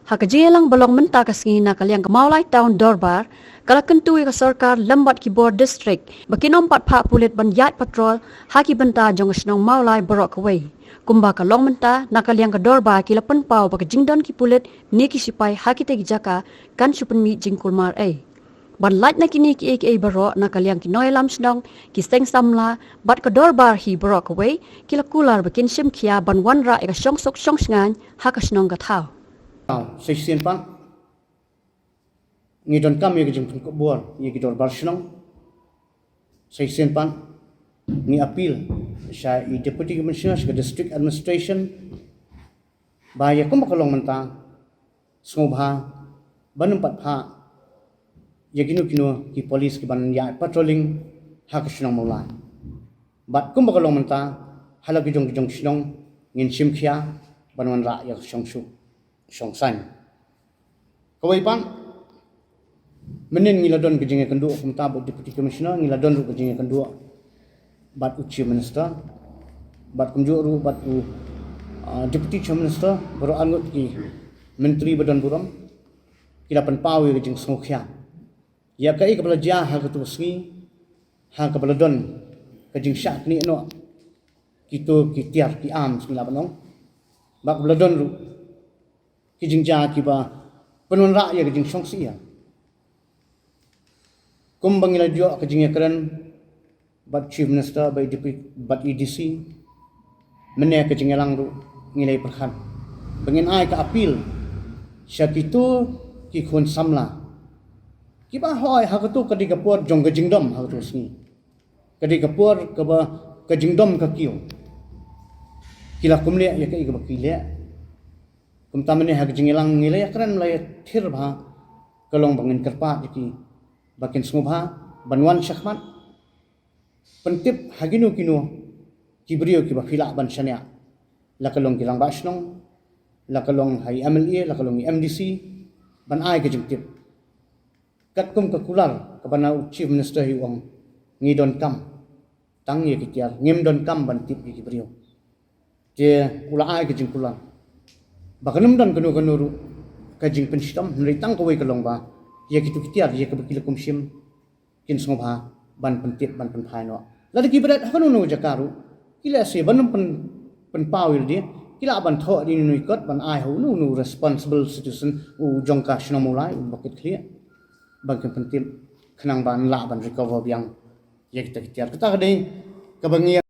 Hakajelang balong menta kasingina kaliang kemaulay tahun Dorbar, kala kentui ke sarkar lembat ki board district, bakinom pat pak pulit ban yat patrol, haki benta jong senong maulay borok kawai. Kumba kalong menta nakaliang ke Dorbar kila penpau baka jingdon ki pulit ni ki sipai haki tegi jaka kan supen mi jingkul mar Ban light na kini ki aka barok nakaliang ki noilam senong ki steng samla bat ke Dorbar hi borok kawai kila kular bakin sim kia ban wanra eka syong sok syong sengan haka senong gatau. Seisian pan ngidon kam ye jing ko bor ye gidor barshnong seisian pan ni appeal sha I deputy commissioner ke district administration ba ye kum kalong menta sngobha banum pat pha ye ginu ki police ki ban ya patrolling ha ka shnong mulai bat kum kalong menta halagi jong shnong ngin sim khia banwan ra ya shong shu Song San. Kawai pan, menin ngiladon kejengnya kendua, kumtabut deputy commissioner ngiladon ru kejengnya kendua, bat uci minister, bat kumjuk ru bat deputy chief minister, baru angut ki menteri badan buram, kilapan pawi kejeng sengukya. Ya kai kepala jah hal ketua sengi, hal kepala don kejeng syak ni eno, kita kitiar ki am sengilapan nong, bak kepala don ru. Kijing jah kiba penun rak ya kijing songsi ya. Kumbang ila jua kijing ya keren bat chief minister bat EDC mene kijing elang ru ngilai perhan. Bangin ai ka appeal syak itu ki khun samla. Kiba hoi ha tu kadi kapur jong kijing dom ha tu sni. Kadi kapur kaba kijing dom ka kiu. Kila kumle ya kai ka bakile. Kumtamane hak jingilang ngilay keren melay thir bha kalong bangin kerpa jiki bakin sngubha banwan syakmat pentip haginu kinu kibrio ki bafila ban syania la kalong kilang basnong la kalong hai MLA la kalong MDC ban ai ke jingtip kat kum ka kular ka bana chief minister hi wang ngidon kam tang ye kitiar ngim don kam ban tip ki kibrio je ula ai ke jing kular Bakanum dan kanu kajing penstam neritang kawai kalong ba ya kitu kitiar ya kabakila kumsim kin sngobha ban pentip ban penpai no lada kibadat hakanu no jakaru kila se banum pen pawil dia kila ban tho di nu ikot ban ai hu nu responsible citizen u jongka shnomulai bakit clear ban pentip khnang ban la ban recover yang ya kita kitiar kita kadai kabangia